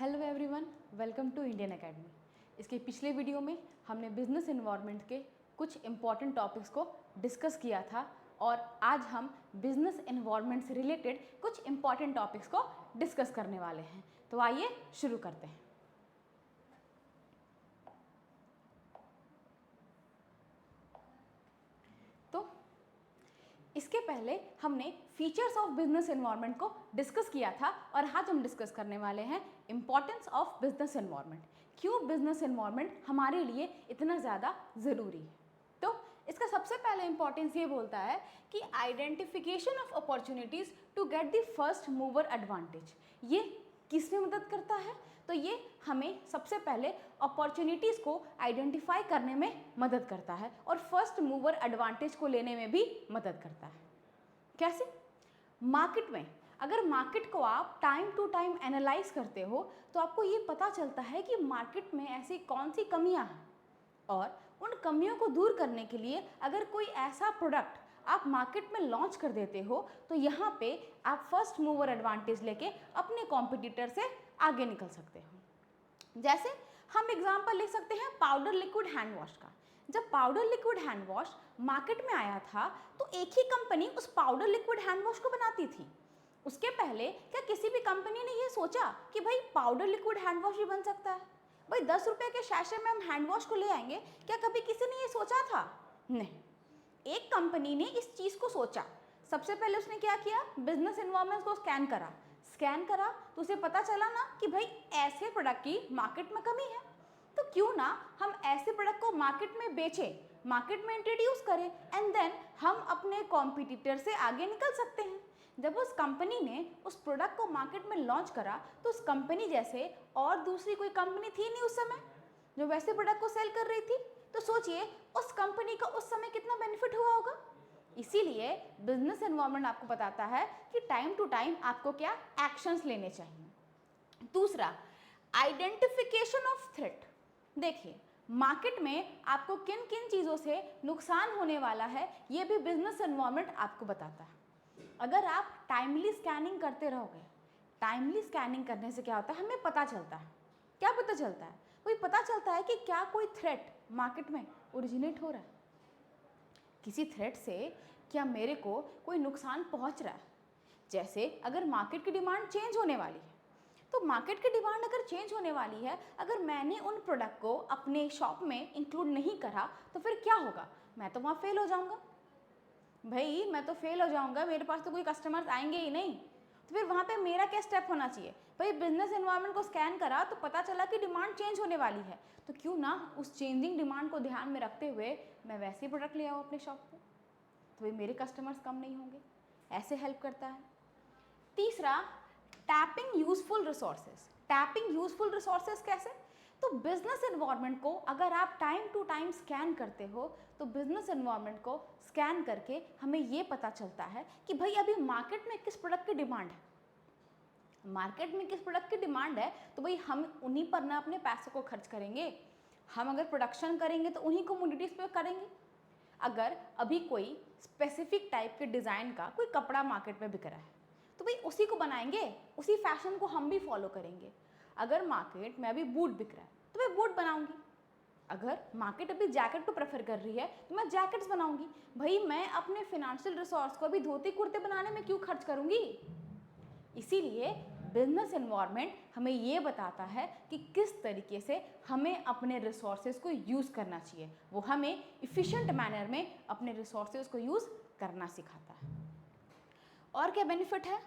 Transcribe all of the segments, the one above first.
Hello everyone, welcome to Indian academy. इसके पिछले video में हमने बिजनेस एनवायरनमेंट के कुछ इम्पॉर्टेंट टॉपिक्स को डिस्कस किया था और आज हम बिजनेस एनवायरनमेंट से रिलेटेड कुछ इम्पॉर्टेंट टॉपिक्स को डिस्कस करने वाले हैं। तो आइए शुरू करते हैं। तो इसके पहले हमने फीचर्स ऑफ बिजनेस एनवायरनमेंट को डिस्कस किया था और आज हम डिस्कस करने वाले हैं इम्पॉर्टेंस ऑफ बिजनेस एनवायरनमेंट। क्यों बिजनेस एनवायरनमेंट हमारे लिए इतना ज़्यादा ज़रूरी है। तो इसका सबसे पहले इंपॉर्टेंस ये बोलता है कि identification of opportunities to get the first mover advantage. ये किस में मदद करता है? तो ये हमें सबसे पहले अपॉर्चुनिटीज़ को आइडेंटिफाई करने में मदद करता है और फर्स्ट मूवर एडवांटेज को लेने में भी मदद करता है। कैसे? मार्केट में अगर मार्केट को आप टाइम टू टाइम एनालाइज करते हो तो आपको ये पता चलता है कि मार्केट में ऐसी कौन सी कमियां हैं और उन कमियों को दूर करने के लिए अगर कोई ऐसा प्रोडक्ट आप मार्केट में लॉन्च कर देते हो तो यहाँ पे आप फर्स्ट मूवर एडवांटेज लेके अपने कॉम्पिटिटर से आगे निकल सकते हो। जैसे हम एग्जांपल ले सकते हैं पाउडर लिक्विड हैंड वॉश का। जब powder liquid hand wash market में आया था तो एक ही कंपनी उस पाउडर लिक्विड हैंड वॉश को बनाती थी। उसके पहले क्या किसी भी कंपनी ने ये सोचा कि भाई पाउडर लिक्विड हैंड वॉश भी बन सकता है? भाई 10 रुपये के शैशे में हम हैंड वॉश को ले आएंगे, क्या कभी किसी ने ये सोचा था? नहीं। एक कंपनी ने इस चीज़ को सोचा। सबसे पहले उसने क्या किया? बिजनेस एनवायरनमेंट को स्कैन करा तो उसे पता चला ना कि भाई ऐसे प्रोडक्ट की मार्केट में कमी है, तो क्यों ना हम ऐसे प्रोडक्ट को मार्केट में बेचें, मार्केट में इंट्रोड्यूस करें एंड देन हम अपने कॉम्पिटिटर से आगे निकल सकते हैं। जब उस कंपनी ने उस प्रोडक्ट को मार्केट में लॉन्च करा तो उस कंपनी जैसे और दूसरी कोई कंपनी थी नहीं उस समय जो वैसे प्रोडक्ट को सेल कर रही थी। तो सोचिए उस कंपनी का उस समय कितना बेनिफिट हुआ होगा। इसीलिए बिजनेस एनवायरनमेंट आपको बताता है कि टाइम टू टाइम आपको क्या एक्शंस लेने चाहिए। दूसरा, आइडेंटिफिकेशन ऑफ थ्रेट। देखिए मार्केट में आपको किन किन चीज़ों से नुकसान होने वाला है ये भी बिजनेस एनवायरनमेंट आपको बताता है। अगर आप टाइमली स्कैनिंग करते रहोगे, टाइमली स्कैनिंग करने से क्या होता है, हमें पता चलता है। क्या पता चलता है? कोई पता चलता है कि क्या कोई थ्रेट मार्केट में ओरिजिनेट हो रहा है, किसी थ्रेट से क्या मेरे को कोई नुकसान पहुंच रहा है। जैसे अगर मार्केट की डिमांड चेंज होने वाली है तो मार्केट की डिमांड अगर चेंज होने वाली है, अगर मैंने उन प्रोडक्ट को अपने शॉप में इंक्लूड नहीं करा तो फिर क्या होगा? मैं तो वहाँ फेल हो जाऊँगा। भाई मैं तो फेल हो जाऊँगा, मेरे पास तो कोई कस्टमर्स आएंगे ही नहीं। तो फिर वहाँ पे मेरा क्या स्टेप होना चाहिए? भाई बिजनेस एनवायरनमेंट को स्कैन करा तो पता चला कि डिमांड चेंज होने वाली है, तो क्यों ना उस चेंजिंग डिमांड को ध्यान में रखते हुए मैं वैसे ही प्रोडक्ट ले आऊँ अपने शॉप पे, तो भाई मेरे कस्टमर्स कम नहीं होंगे। ऐसे हेल्प करता है। तीसरा, tapping useful resources. Tapping useful resources कैसे? तो बिजनेस एनवायरनमेंट को अगर आप टाइम टू टाइम स्कैन करते हो तो बिजनेस एनवायरनमेंट को स्कैन करके हमें ये पता चलता है कि भाई अभी मार्केट में किस प्रोडक्ट की डिमांड है। मार्केट में किस प्रोडक्ट की डिमांड है तो भाई हम उन्हीं पर ना अपने पैसों को खर्च करेंगे। हम अगर प्रोडक्शन करेंगे तो उन्हीं कमोडिटीज़ पे करेंगे। अगर अभी कोई स्पेसिफिक टाइप के डिज़ाइन का कोई कपड़ा मार्केट में बिक रहा है तो भाई उसी को बनाएंगे, उसी फैशन को हम भी फॉलो करेंगे। अगर मार्केट में अभी बूट बिक रहा है तो मैं बूट बनाऊंगी। अगर मार्केट अभी जैकेट को प्रेफर कर रही है तो मैं जैकेट्स बनाऊंगी। भाई मैं अपने फिनेंशियल रिसोर्स को अभी धोती कुर्ते बनाने में क्यों खर्च करूंगी? इसीलिए बिजनेस एनवायरनमेंट हमें ये बताता है कि किस तरीके से हमें अपने रिसोर्सेज को यूज़ करना चाहिए। वो हमें इफ़िशिएंट मैनर में अपने रिसोर्सेज को यूज़ करना सिखाता है। और क्या बेनिफिट है?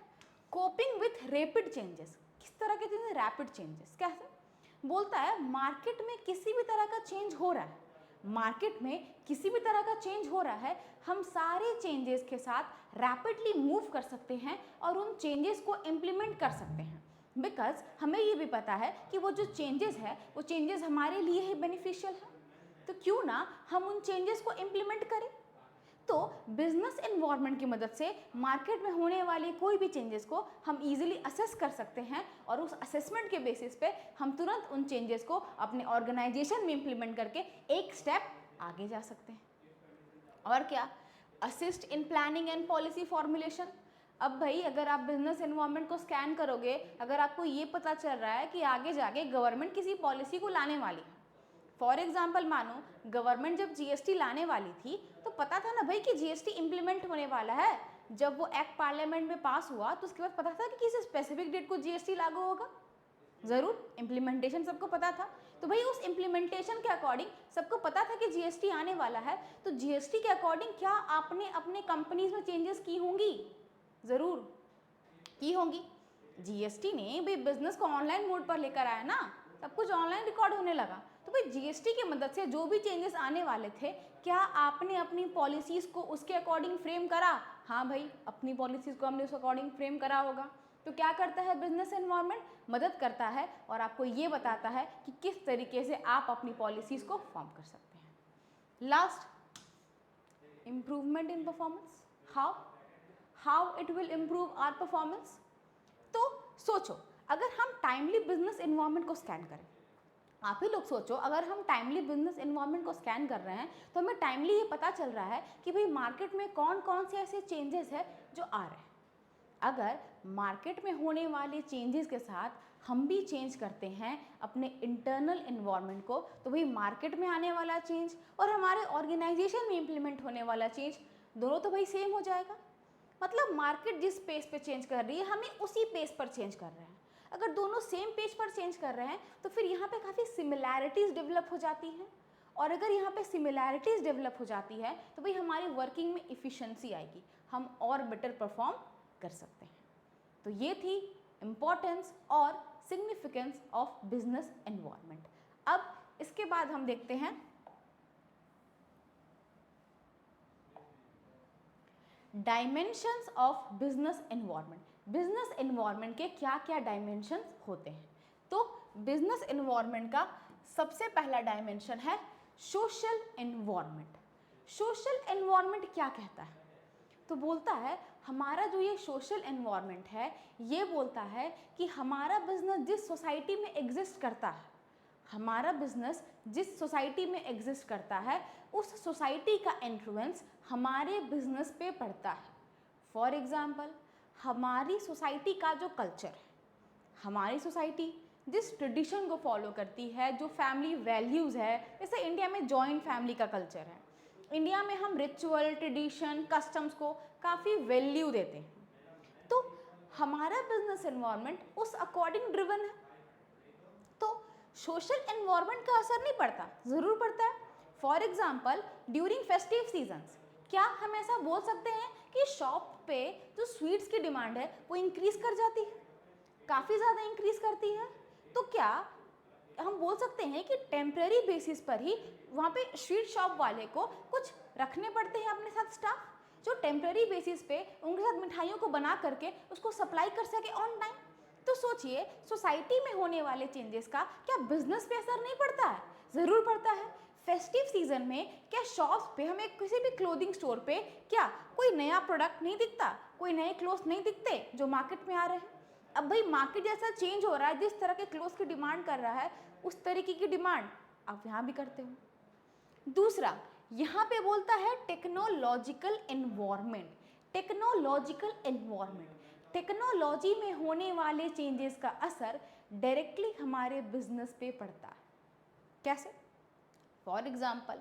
Coping with rapid changes. किस तरह के चेंजेस? Rapid changes. कैसे? बोलता है मार्केट में किसी भी तरह का चेंज हो रहा है, मार्केट में किसी भी तरह का चेंज हो रहा है, हम सारे चेंजेस के साथ रैपिडली मूव कर सकते हैं और उन चेंजेस को इम्प्लीमेंट कर सकते हैं। बिकॉज हमें ये भी पता है कि वो जो चेंजेस है वो चेंजेस हमारे लिए ही बेनिफिशियल है, तो क्यों ना हम उन चेंजेस को इम्प्लीमेंट करें। तो बिजनेस एनवायरनमेंट की मदद से मार्केट में होने वाली कोई भी चेंजेस को हम इजीली असेस कर सकते हैं और उस असेसमेंट के बेसिस पे हम तुरंत उन चेंजेस को अपने ऑर्गेनाइजेशन में इम्प्लीमेंट करके एक स्टेप आगे जा सकते हैं। और क्या? Assist in planning and policy formulation. अब भाई अगर आप बिजनेस एनवायरनमेंट को स्कैन करोगे, अगर आपको ये पता चल रहा है कि आगे जाके गवर्नमेंट किसी पॉलिसी को लाने वाली है, फॉर एग्जाम्पल मानो गवर्नमेंट जब जीएसटी लाने वाली थी तो पता था ना भाई कि जीएसटी इम्प्लीमेंट होने वाला है। जब वो एक्ट पार्लियामेंट में पास हुआ तो उसके बाद पता था कि किसी स्पेसिफिक डेट को जीएसटी लागू होगा, ज़रूर इम्प्लीमेंटेशन सबको पता था। तो भाई उस इम्प्लीमेंटेशन के अकॉर्डिंग सबको पता था कि जीएसटी आने वाला है, तो जीएसटी के अकॉर्डिंग क्या आपने अपने कंपनीज में चेंजेस की होंगी? ज़रूर की होंगी। जीएसटी ने भाई बिजनेस को ऑनलाइन मोड पर लेकर आया ना, सब कुछ ऑनलाइन रिकॉर्ड होने लगा, तो भाई जीएसटी की मदद से जो भी चेंजेस आने वाले थे, क्या आपने अपनी पॉलिसीज़ को उसके अकॉर्डिंग फ्रेम करा? हाँ भाई, अपनी पॉलिसीज़ को हमने उस अकॉर्डिंग फ्रेम करा होगा। तो क्या करता है बिजनेस एनवायरनमेंट? मदद करता है और आपको ये बताता है कि किस तरीके से आप अपनी पॉलिसीज़ को फॉर्म कर सकते हैं। Last, improvement in performance. How it will improve our performance? तो सोचो, अगर हम टाइमली बिजनेस एनवायरनमेंट को स्कैन करें, आप ही लोग सोचो, अगर हम टाइमली बिजनेस एनवायरनमेंट को स्कैन कर रहे हैं तो हमें टाइमली ये पता चल रहा है कि भाई मार्केट में कौन कौन से ऐसे चेंजेस है जो आ रहे हैं। अगर मार्केट में होने वाले चेंजेस के साथ हम भी चेंज करते हैं अपने इंटरनल एनवायरनमेंट को, तो भाई मार्केट में आने वाला चेंज और हमारे ऑर्गेनाइजेशन में इम्प्लीमेंट होने वाला चेंज दोनों तो भाई सेम हो जाएगा। मतलब मार्केट जिस पेस पे चेंज कर रही है, हमें उसी पेस पर चेंज कर रहे हैं। अगर दोनों सेम पेज पर चेंज कर रहे हैं तो फिर यहाँ पे काफ़ी सिमिलैरिटीज़ डेवलप हो जाती हैं, और अगर यहाँ पे सिमिलैरिटीज़ डेवलप हो जाती है तो भाई हमारी वर्किंग में इफ़िशेंसी आएगी, हम और बेटर परफॉर्म कर सकते हैं। तो ये थी इम्पोर्टेंस और सिग्निफिकेंस ऑफ बिजनेस एनवायरनमेंट। अब इसके बाद हम देखते हैं dimensions of business environment. Business environment के क्या क्या डायमेंशंस होते हैं? तो बिजनेस एनवायरनमेंट का सबसे पहला डायमेंशन है सोशल एनवायरनमेंट। सोशल एनवायरनमेंट क्या कहता है? तो बोलता है हमारा जो ये सोशल एनवायरनमेंट है, ये बोलता है कि हमारा बिजनेस जिस सोसाइटी में एग्जिस्ट करता है, हमारा बिजनेस जिस सोसाइटी में एग्जिस्ट करता है, उस सोसाइटी का इन्फ्लुएंस हमारे बिजनेस पे पड़ता है। फॉर एग्जाम्पल, हमारी सोसाइटी का जो कल्चर है, हमारी सोसाइटी जिस ट्रेडिशन को फॉलो करती है, जो फैमिली वैल्यूज़ है, जैसे इंडिया में जॉइंट फैमिली का कल्चर है, इंडिया में हम रिचुअल, ट्रेडिशन, कस्टम्स को काफ़ी वैल्यू देते हैं, तो हमारा बिजनेस एनवायरनमेंट उस अकॉर्डिंग ड्रिवन है। तो सोशल एनवायरनमेंट का असर नहीं पड़ता? ज़रूर पड़ता है। For example, during festive seasons, क्या हम ऐसा बोल सकते हैं कि शॉप पे जो स्वीट्स की डिमांड है वो इंक्रीज़ कर जाती है, काफ़ी ज़्यादा इंक्रीज़ करती है? तो क्या हम बोल सकते हैं कि टेम्प्रेरी बेसिस पर ही वहाँ पे स्वीट शॉप वाले को कुछ रखने पड़ते हैं अपने साथ स्टाफ, जो टेम्प्रेरी बेसिस पे उनके साथ मिठाइयों को बना करके उसको सप्लाई कर सके ऑन टाइम? तो सोचिए, सोसाइटी में होने वाले चेंजेस का क्या बिजनेस पे असर नहीं पड़ता है? ज़रूर पड़ता है। फेस्टिव सीजन में क्या शॉप्स पे, हमें किसी भी क्लोथिंग स्टोर पे क्या कोई नया प्रोडक्ट नहीं दिखता, कोई नए क्लोथ्स नहीं दिखते जो मार्केट में आ रहे हैं? अब भाई मार्केट जैसा चेंज हो रहा है, जिस तरह के क्लोथ्स की डिमांड कर रहा है, उस तरीके की डिमांड आप यहाँ भी करते हो। दूसरा, यहाँ पे बोलता है technological environment. Technological environment, technology में होने वाले चेंजेस का असर डायरेक्टली हमारे बिजनेस पे पड़ता है। कैसे? फॉर एग्जाम्पल,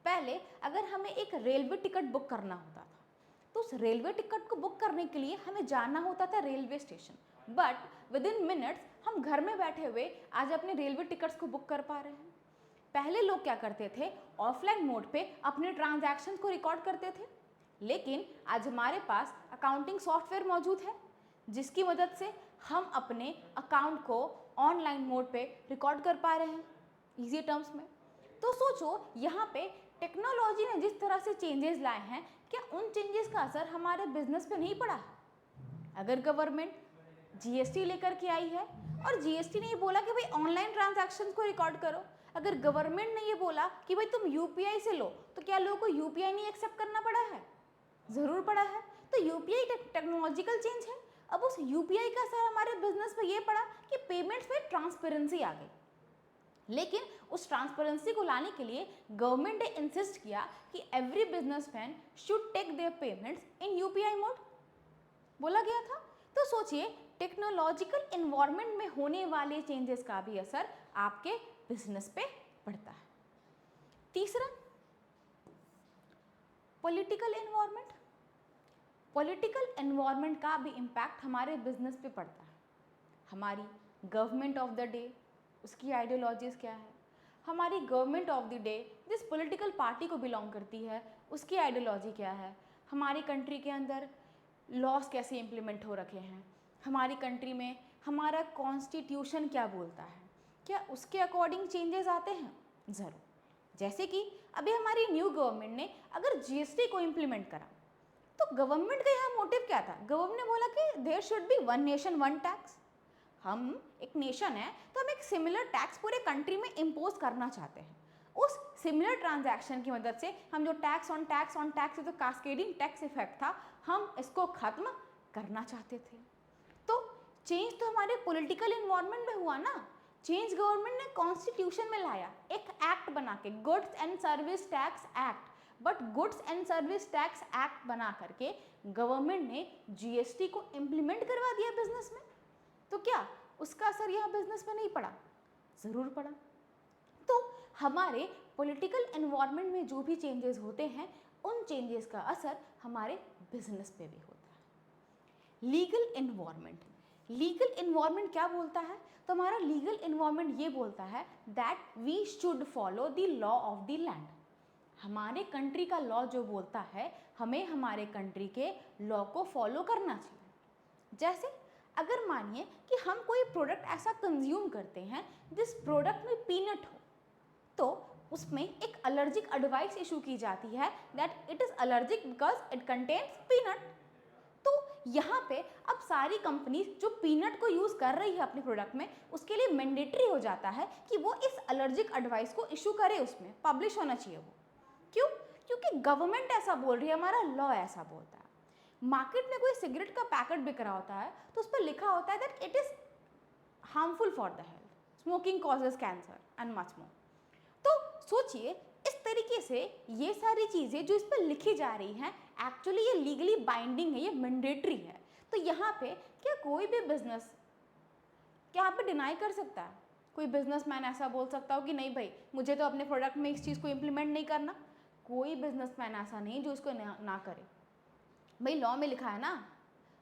पहले अगर हमें एक रेलवे टिकट बुक करना होता था, तो उस रेलवे टिकट को बुक करने के लिए हमें जाना होता था railway station, but with in minutes हम घर में बैठे हुए आज अपने रेलवे टिकट्स को बुक कर पा रहे हैं। पहले लोग क्या करते थे, ऑफलाइन मोड पे अपने ट्रांजैक्शन को रिकॉर्ड करते थे, लेकिन आज हमारे पास अकाउंटिंग सॉफ्टवेयर मौजूद है जिसकी मदद से हम अपने अकाउंट को ऑनलाइन मोड पे रिकॉर्ड कर पा रहे हैं ईजी टर्म्स में। तो सोचो, यहाँ पे टेक्नोलॉजी ने जिस तरह से चेंजेस लाए हैं, क्या उन चेंजेस का असर हमारे बिजनेस पे नहीं पड़ा? अगर गवर्नमेंट जीएसटी लेकर के आई है और जीएसटी ने ये बोला कि भाई ऑनलाइन ट्रांजैक्शंस को रिकॉर्ड करो, अगर गवर्नमेंट ने ये बोला कि भाई तुम यूपीआई से लो, तो क्या लोगों को यूपीआई नहीं एक्सेप्ट करना पड़ा है? ज़रूर पड़ा है। तो यूपीआई टेक्नोलॉजिकल चेंज है। अब उस यूपीआई का असर हमारे बिजनेस पे ये पड़ा कि पेमेंट्स में ट्रांसपेरेंसी आ गई, लेकिन उस ट्रांसपेरेंसी को लाने के लिए गवर्नमेंट ने इंसिस्ट किया कि every businessman should take their payments in UPI mode. बोला गया था। तो सोचिए टेक्नोलॉजिकल इन्वायरमेंट में होने वाले चेंजेस का भी असर आपके बिजनेस पे पड़ता है। तीसरा, पॉलिटिकल एनवायरनमेंट। पॉलिटिकल एनवायरनमेंट का भी इम्पैक्ट हमारे बिजनेस पे पड़ता है। हमारी गवर्नमेंट ऑफ द डे, उसकी आइडियोलॉजीज क्या है, हमारी गवर्नमेंट ऑफ द डे जिस पॉलिटिकल पार्टी को बिलोंग करती है उसकी आइडियोलॉजी क्या है, हमारी कंट्री के अंदर लॉज कैसे इम्प्लीमेंट हो रखे हैं, हमारी कंट्री में हमारा कॉन्स्टिट्यूशन क्या बोलता है, क्या उसके अकॉर्डिंग चेंजेस आते हैं? ज़रूर। जैसे कि अभी हमारी न्यू गवर्नमेंट ने अगर जीएसटी को इम्प्लीमेंट करा तो गवर्नमेंट का यहाँ मोटिव क्या था? गवर्नमेंट ने बोला कि there should be one nation one tax. हम एक नेशन है तो हम एक सिमिलर टैक्स पूरे कंट्री में इम्पोज करना चाहते हैं। उस सिमिलर ट्रांजैक्शन की मदद से हम जो टैक्स ऑन टैक्स जो कास्केडिंग टैक्स इफेक्ट था, हम इसको खत्म करना चाहते थे। तो चेंज तो हमारे पॉलिटिकल इन्वायरमेंट में हुआ ना। चेंज गवर्नमेंट ने कॉन्स्टिट्यूशन में लाया, एक एक्ट बना के, goods and service tax act. But goods and service tax act बना करके गवर्नमेंट ने जीएसटी को इम्प्लीमेंट करवा दिया बिजनेस में। तो क्या उसका असर यहाँ बिजनेस में नहीं पड़ा? ज़रूर पड़ा। तो हमारे पॉलिटिकल एनवायरनमेंट में जो भी चेंजेस होते हैं उन चेंजेस का असर हमारे बिजनेस पे भी होता है। Legal environment. लीगल एनवायरनमेंट क्या बोलता है? तो हमारा लीगल एनवायरनमेंट ये बोलता है that we should follow the law of the land. हमारे कंट्री का लॉ जो बोलता है हमें हमारे कंट्री के लॉ को फॉलो करना चाहिए। जैसे अगर मानिए कि हम कोई प्रोडक्ट ऐसा कंज्यूम करते हैं जिस प्रोडक्ट में पीनट हो, तो उसमें एक एलर्जिक एडवाइस इशू की जाती है that it is allergic because it contains peanut. तो यहाँ पे अब सारी कंपनीज जो पीनट को यूज़ कर रही है अपने प्रोडक्ट में, उसके लिए मैंडेटरी हो जाता है कि वो इस एलर्जिक एडवाइस को इशू करे, उसमें पब्लिश होना चाहिए वो। क्यों? क्योंकि गवर्नमेंट ऐसा बोल रही है, हमारा लॉ ऐसा बोलता है। मार्केट में कोई सिगरेट का पैकेट बिक रहा होता है तो उस पर लिखा होता है that it is harmful for the health, smoking causes cancer and much more. तो सोचिए इस तरीके से ये सारी चीज़ें जो इस पर लिखी जा रही हैं एक्चुअली ये लीगली बाइंडिंग है, ये मैंडेटरी है। तो यहाँ पे क्या कोई भी बिजनेस क्या यहाँ पे डिनाई कर सकता है? कोई बिजनेसमैन ऐसा बोल सकता हो कि नहीं भाई मुझे तो अपने प्रोडक्ट में इस चीज़ को इम्प्लीमेंट नहीं करना? कोई बिजनेसमैन ऐसा नहीं जो इसको ना करे। भाई लॉ में लिखा है ना,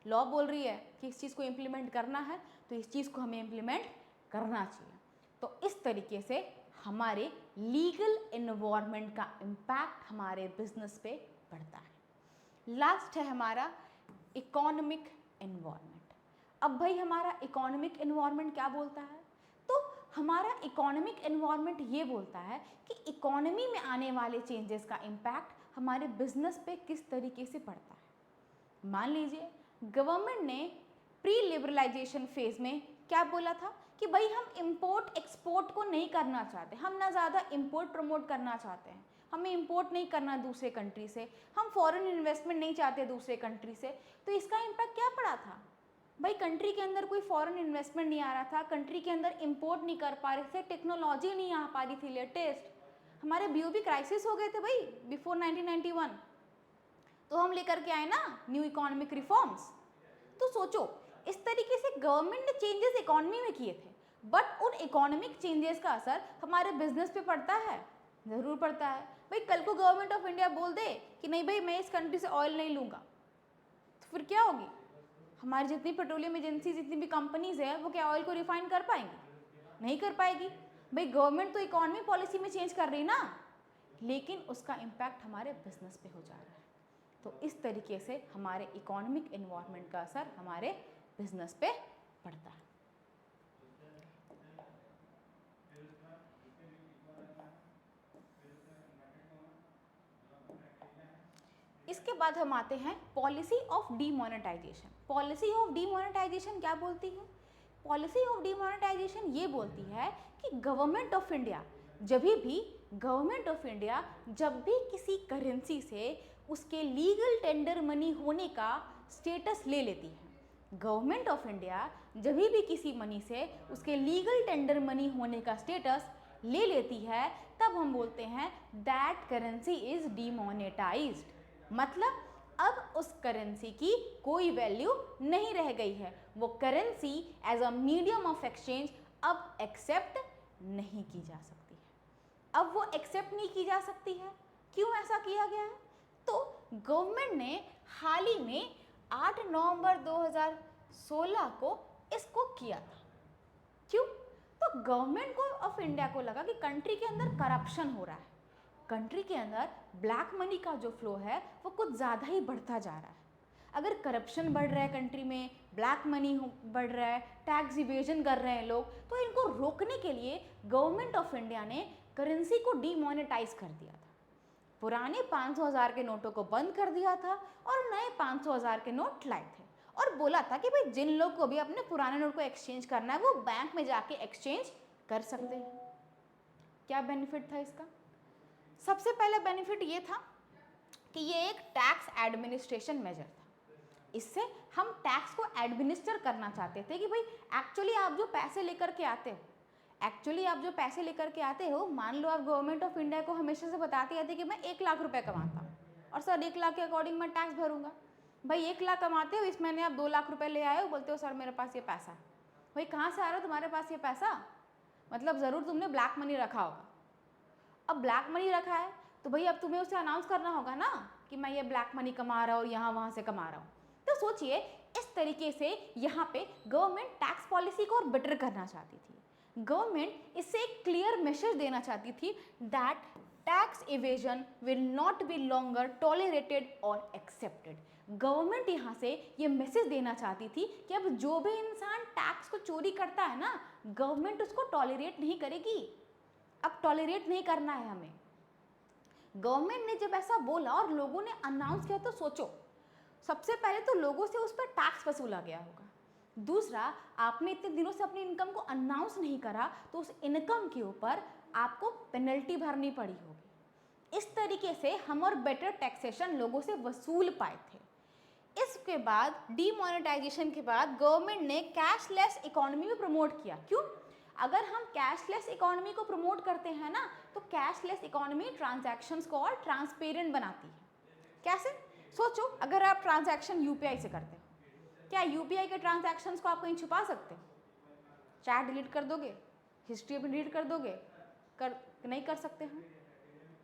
लॉ बोल रही है कि इस चीज़ को इम्प्लीमेंट करना है तो इस चीज़ को हमें इम्प्लीमेंट करना चाहिए। तो इस तरीके से हमारे लीगल एनवायरनमेंट का इम्पैक्ट हमारे बिजनेस पे पड़ता है। लास्ट है हमारा इकोनॉमिक एनवायरनमेंट। अब भाई हमारा इकोनॉमिक एनवायरनमेंट क्या बोलता है? तो हमारा इकोनॉमिक एनवायरनमेंट ये बोलता है कि इकोनॉमी में आने वाले चेंजेस का इम्पैक्ट हमारे बिजनेस पे किस तरीके से पड़ता है। मान लीजिए गवर्नमेंट ने प्री लिबरलाइजेशन फेज में क्या बोला था कि भाई हम इंपोर्ट एक्सपोर्ट को नहीं करना चाहते, हम ना ज़्यादा इंपोर्ट प्रमोट करना चाहते हैं, हमें इंपोर्ट नहीं करना दूसरे कंट्री से, हम फॉरेन इन्वेस्टमेंट नहीं चाहते दूसरे कंट्री से। तो इसका इम्पैक्ट क्या पड़ा था? भाई कंट्री के अंदर कोई फॉरेन इन्वेस्टमेंट नहीं आ रहा था, कंट्री के अंदर इंपोर्ट नहीं कर पा रहे थे, टेक्नोलॉजी नहीं आ पा रही थी लेटेस्ट, हमारे बीओबी क्राइसिस हो गए थे भाई बिफोर 1991। तो हम लेकर के आए ना न्यू इकोनॉमिक रिफॉर्म्स। तो सोचो इस तरीके से गवर्नमेंट ने चेंजेस इकोनॉमी में किए थे, बट उन इकोनॉमिक चेंजेस का असर हमारे बिजनेस पे पड़ता है? ज़रूर पड़ता है। भाई कल को गवर्नमेंट ऑफ इंडिया बोल दे कि नहीं भाई मैं इस कंट्री से ऑयल नहीं लूँगा, तो फिर क्या होगी? हमारी जितनी पेट्रोलियम एजेंसी, जितनी भी कंपनीज है, वो क्या ऑयल को रिफाइन कर पाएंगी? नहीं कर पाएगी। भाई गवर्नमेंट तो इकोनॉमी पॉलिसी में चेंज कर रही ना, लेकिन उसका इम्पैक्ट हमारे बिजनेस पे हो जा रहा है। तो इस तरीके से हमारे इकोनॉमिक एनवायरनमेंट का असर हमारे बिजनेस पे पड़ता है। इसके बाद हम आते हैं policy of demonetisation. Policy of demonetisation क्या बोलती है? पॉलिसी ऑफ डीमोनेटाइजेशन ये बोलती है कि गवर्नमेंट ऑफ इंडिया जब भी किसी करेंसी से उसके लीगल टेंडर मनी होने का स्टेटस ले लेती है। गवर्नमेंट ऑफ इंडिया जब भी किसी मनी से उसके लीगल टेंडर मनी होने का स्टेटस ले लेती है, तब हम बोलते हैं दैट करेंसी इज डीमोनेटाइज्ड। मतलब अब उस करेंसी की कोई वैल्यू नहीं रह गई है, वो currency as a medium of exchange अब एक्सेप्ट नहीं की जा सकती है। अब वो एक्सेप्ट नहीं की जा सकती है, क्यों ऐसा किया गया है? तो गवर्नमेंट ने हाल ही में 8 नवंबर 2016 को इसको किया था। क्यों? तो गवर्नमेंट ऑफ इंडिया को लगा कि कंट्री के अंदर करप्शन हो रहा है, कंट्री के अंदर ब्लैक मनी का जो फ्लो है वो कुछ ज़्यादा ही बढ़ता जा रहा है। अगर करप्शन बढ़ रहा है कंट्री में, ब्लैक मनी बढ़ रहा है, टैक्स इवेजन कर रहे हैं लोग, तो इनको रोकने के लिए गवर्नमेंट ऑफ इंडिया ने करेंसी को डीमोनेटाइज कर दिया था। पुराने 500,000 के नोटों को बंद कर दिया था और नए 500,000 के नोट लाए थे और बोला था कि भाई जिन लोग को भी अपने पुराने नोट को एक्सचेंज करना है वो बैंक में जाके एक्सचेंज कर सकते हैं। क्या बेनिफिट था इसका? सबसे पहले बेनिफिट ये था कि ये एक टैक्स एडमिनिस्ट्रेशन मेजर था। इससे हम टैक्स को एडमिनिस्टर करना चाहते थे कि भाई एक्चुअली आप जो पैसे लेकर के आते हो, मान लो आप गवर्नमेंट ऑफ इंडिया को हमेशा से बताते आते कि मैं 1 लाख रुपए कमाता हूँ और सर 1 लाख के अकॉर्डिंग मैं टैक्स भरूंगा। भाई 1 लाख कमाते हो, इस महीने आप 2 लाख रुपए ले आए हो, बोलते हो सर मेरे पास ये पैसा है। भाई कहाँ से आ रहा हो तुम्हारे पास ये पैसा? मतलब ज़रूर तुमने ब्लैक मनी रखा होगा। अब ब्लैक मनी रखा है तो भाई अब तुम्हें उसे अनाउंस करना होगा ना कि मैं ये ब्लैक मनी कमा रहा हूँ और यहाँ वहाँ से कमा रहा हूँ। तो सोचिए इस तरीके से यहाँ पे गवर्नमेंट टैक्स पॉलिसी को और बेटर करना चाहती थी। गवर्नमेंट इससे एक क्लियर मैसेज देना चाहती थी that tax evasion will not be longer tolerated और एक्सेप्टेड। गवर्नमेंट यहाँ से ये मैसेज देना चाहती थी कि अब जो भी इंसान टैक्स को चोरी करता है ना, गवर्नमेंट उसको टॉलरेट नहीं करेगी। अब टॉलरेट नहीं करना है हमें। गवर्नमेंट ने जब ऐसा बोला और लोगों ने अनाउंस किया तो सोचो, सबसे पहले तो लोगों से उस पर टैक्स वसूला गया होगा। दूसरा, आपने इतने दिनों से अपनी इनकम को अनाउंस नहीं करा तो उस इनकम के ऊपर आपको पेनल्टी भरनी पड़ी होगी। इस तरीके से हम और बेटर टैक्सेशन लोगों से वसूल पाए थे। इसके बाद डीमोनेटाइजेशन के बाद गवर्नमेंट ने कैशलेस इकोनॉमी में प्रमोट किया। क्यों? अगर हम कैशलेस इकोनॉमी को प्रमोट करते हैं ना, तो कैशलेस इकोनॉमी ट्रांजैक्शंस को और ट्रांसपेरेंट बनाती है। कैसे? सोचो, अगर आप ट्रांजैक्शन यूपीआई से करते हो, क्या यूपीआई के ट्रांजैक्शंस को आप कहीं छुपा सकते हो? चैट डिलीट कर दोगे, हिस्ट्री भी डिलीट कर दोगे? नहीं कर सकते हो।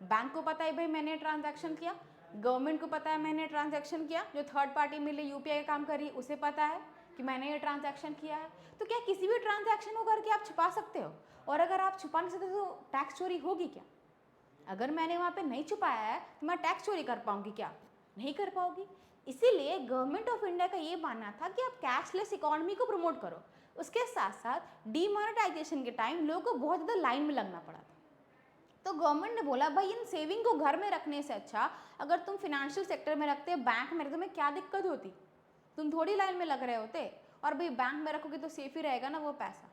बैंक को पता है भाई मैंने ट्रांजैक्शन किया, गवर्नमेंट को पता है मैंने ट्रांजैक्शन किया, जो थर्ड पार्टी मिले यूपीआई का काम कर रही है उसे पता है कि मैंने ये ट्रांजैक्शन किया है। तो क्या किसी भी ट्रांजैक्शन को करके आप छुपा सकते हो? और अगर आप छुपा नहीं सकते तो टैक्स चोरी होगी क्या? अगर मैंने वहाँ पे नहीं छुपाया है तो मैं टैक्स चोरी कर पाऊंगी क्या? नहीं कर पाओगी। इसीलिए गवर्नमेंट ऑफ इंडिया का ये मानना था कि आप कैशलेस इकोनॉमी को प्रमोट करो। उसके साथ साथ डीमोनेटाइजेशन के टाइम लोगों को बहुत ज़्यादा लाइन में लगना पड़ा था। तो गवर्नमेंट ने बोला भाई इन सेविंग को घर में रखने से अच्छा अगर तुम फिनेंशियल सेक्टर में रखते, बैंक में रखते, तुम्हें क्या दिक्कत होती? तुम थोड़ी लाइन में लग रहे होते। और भाई बैंक में रखोगे तो सेफ ही रहेगा ना वो पैसा।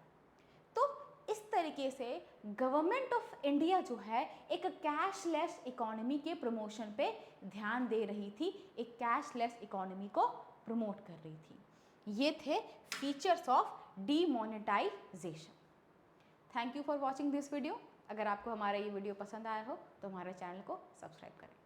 तो इस तरीके से गवर्नमेंट ऑफ इंडिया जो है एक कैशलेस इकोनॉमी के प्रमोशन पे ध्यान दे रही थी, एक कैशलेस इकोनॉमी को प्रमोट कर रही थी। ये थे features of demonetisation. Thank you for watching this video. अगर आपको हमारा ये वीडियो पसंद आया हो तो हमारे चैनल को सब्सक्राइब करें।